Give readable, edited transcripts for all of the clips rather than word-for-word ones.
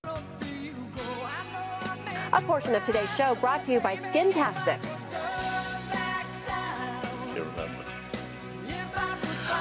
A portion of today's show brought to you by Skintastic.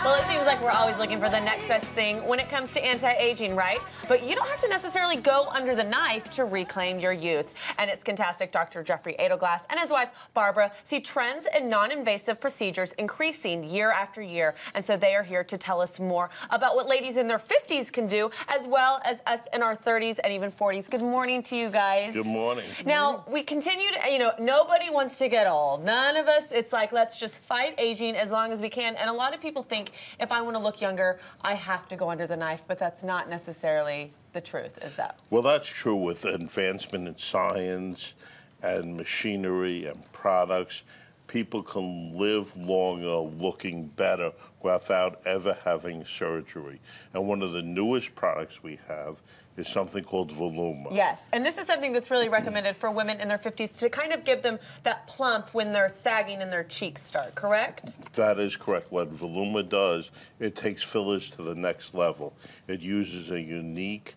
Well, it seems like we're always looking for the next best thing when it comes to anti-aging, right? But you don't have to necessarily go under the knife to reclaim your youth. And it's Skintastic Dr. Jeffrey Adelglass and his wife, Barbara, see trends in non-invasive procedures increasing year after year. And so they are here to tell us more about what ladies in their 50s can do, as well as us in our 30s and even 40s. Good morning to you guys. Good morning. Now, we continue to, you know, nobody wants to get old. None of us, it's like, let's just fight aging as long as we can. And a lot of people think, if I want to look younger, I have to go under the knife, but that's not necessarily the truth, is that? Well, that's true with advancement in science and machinery and products. People can live longer looking better without ever having surgery. And one of the newest products we have is something called Voluma. Yes, and this is something that's really recommended for women in their 50s to kind of give them that plump when they're sagging and their cheeks start, correct? That is correct. What Voluma does, it takes fillers to the next level. It uses a unique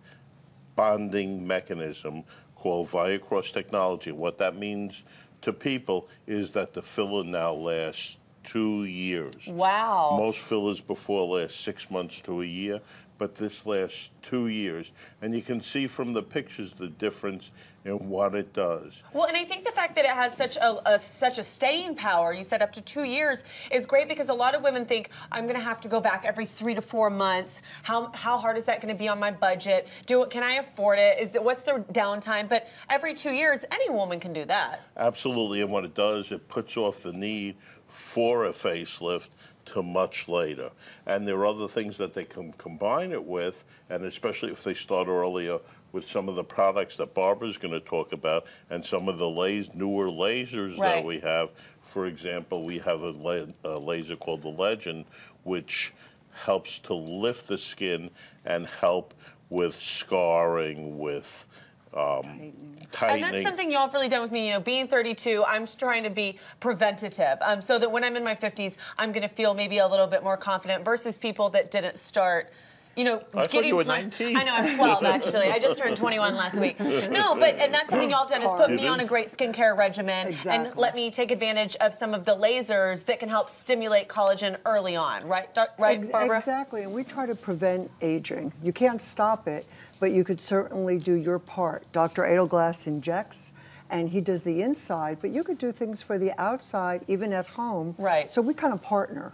bonding mechanism called Viacross technology. What that means to people is that the filler now lasts 2 years. Wow. Most fillers before last 6 months to a year, but this lasts 2 years. And you can see from the pictures the difference in what it does. Well, and I think the fact that it has such a staying power, you said up to 2 years, is great because a lot of women think, I'm going to have to go back every 3 to 4 months. How hard is that going to be on my budget? Can I afford it? What's the downtime? But every 2 years, any woman can do that. Absolutely, and what it does, it puts off the need for a facelift to much later. And there are other things that they can combine it with, and especially if they start earlier with some of the products that Barbara's going to talk about and some of the newer lasers that we have. For example, we have a laser called the Legend, which helps to lift the skin and help with scarring, with tightening. And that's something y'all have really done with me. You know, being 32, I'm just trying to be preventative, so that when I'm in my 50s, I'm going to feel maybe a little bit more confident versus people that didn't start. You know, I thought you were 19. I know, I'm 12 actually. I just turned 21 last week. No, and that's something y'all have done is put me on a great skincare regimen and let me take advantage of some of the lasers that can help stimulate collagen early on, right, Barbara? Exactly, and we try to prevent aging. You can't stop it, but you could certainly do your part. Dr. Adelglass injects, and he does the inside, but you could do things for the outside, even at home. Right. So we kind of partner.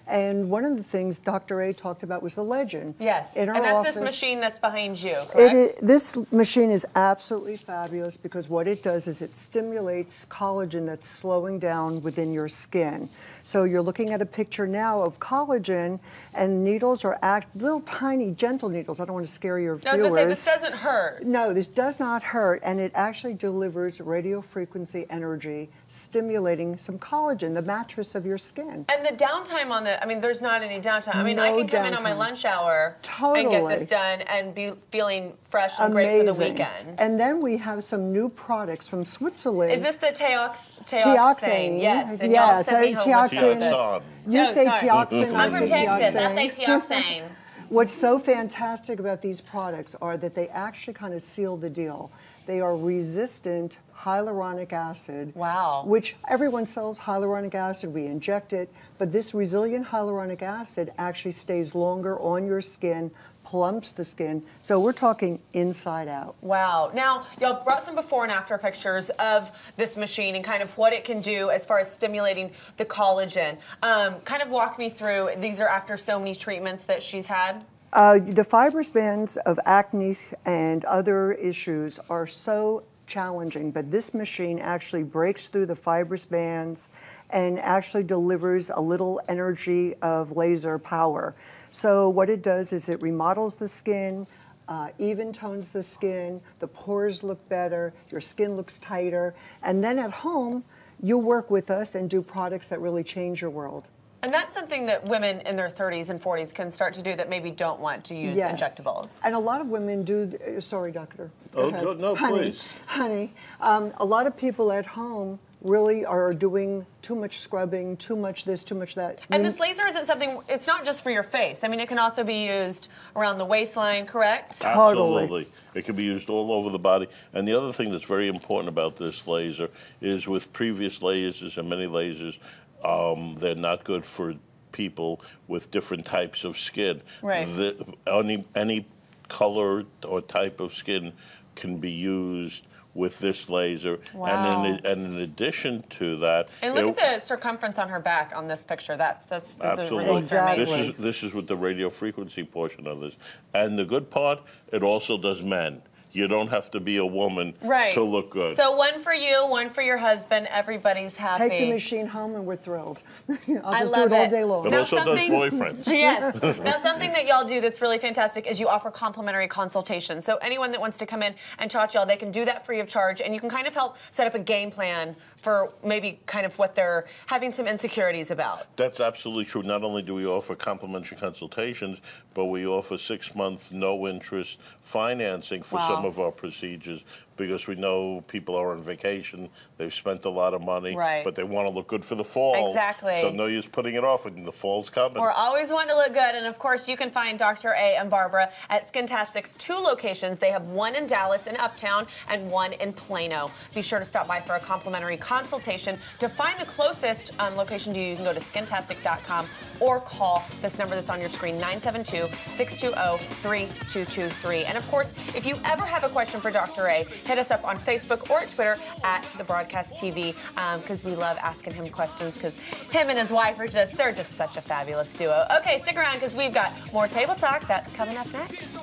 And one of the things Dr. A talked about was the Legend. Yes, in our and that's office, this machine that's behind you, correct? This machine is absolutely fabulous because what it does is it stimulates collagen that's slowing down within your skin. So you're looking at a picture now of collagen, and needles are little tiny, gentle needles. I don't want to scare your viewers. I was going to say, this doesn't hurt. No, this does not hurt, and it actually delivers radio frequency energy, stimulating some collagen, the mattress of your skin. And the downtime on I mean, there's not any downtime. I mean, No I can come downtime. in on my lunch hour Totally. and get this done and be feeling fresh and great for the weekend. And then we have some new products from Switzerland. Is this the Teoxane? Yes. And yeah, y'all sent me home with Teoxane. You say Teoxane, I'm I from say Texas. Teoxane. I say Teoxane. What's so fantastic about these products are that they actually kind of seal the deal. They are resistant hyaluronic acid, Wow. which everyone sells hyaluronic acid, we inject it, but this resilient hyaluronic acid actually stays longer on your skin, plumps the skin, so we're talking inside out. Wow. Now, y'all brought some before and after pictures of this machine and kind of what it can do as far as stimulating the collagen. Kind of walk me through, these are after so many treatments that she's had? The fibrous bands of acne and other issues are so challenging, but this machine actually breaks through the fibrous bands and actually delivers a little energy of laser power. So what it does is it remodels the skin, even tones the skin, the pores look better, your skin looks tighter, and then at home, you work with us and do products that really change your world. And that's something that women in their 30s and 40s can start to do that maybe don't want to use injectables. And a lot of women do, sorry, doctor. No, please. Honey, a lot of people at home really are doing too much scrubbing, too much this, too much that. And this laser isn't something, it's not just for your face. I mean, it can also be used around the waistline, correct? Absolutely. It can be used all over the body. And the other thing that's very important about this laser is with previous lasers and many lasers, they're not good for people with different types of skin. Right. Any color or type of skin can be used with this laser. Wow. And in addition to that, and look at the circumference on her back on this picture. Those absolutely. results are amazing. This is with the radio frequency portion of this. And the good part, it also does men. You don't have to be a woman to look good. So one for you, one for your husband. Everybody's happy. Take the machine home and we're thrilled. I'll I just love do it all day long. It also does boyfriends. Yes. Now, something that y'all do that's really fantastic is you offer complimentary consultations. So anyone that wants to come in and talk to y'all, they can do that free of charge, and you can kind of help set up a game plan for maybe kind of what they're having some insecurities about. That's absolutely true. Not only do we offer complimentary consultations, but we offer 6-month no-interest financing for some of our procedures, because we know people are on vacation, they've spent a lot of money, but they want to look good for the fall. Exactly. So no use putting it off, and the fall's coming. We're always wanting to look good, and of course you can find Dr. A and Barbara at Skintastic's 2 locations. They have one in Dallas in Uptown and one in Plano. Be sure to stop by for a complimentary consultation. To find the closest location to you, you can go to skintastic.com or call this number that's on your screen, 972-620-3223. And of course, if you ever have a question for Dr. A, hit us up on Facebook or Twitter at The Broadcast TV, because we love asking him questions, because him and his wife are they're just such a fabulous duo. Okay, stick around because we've got more Table Talk. That's coming up next.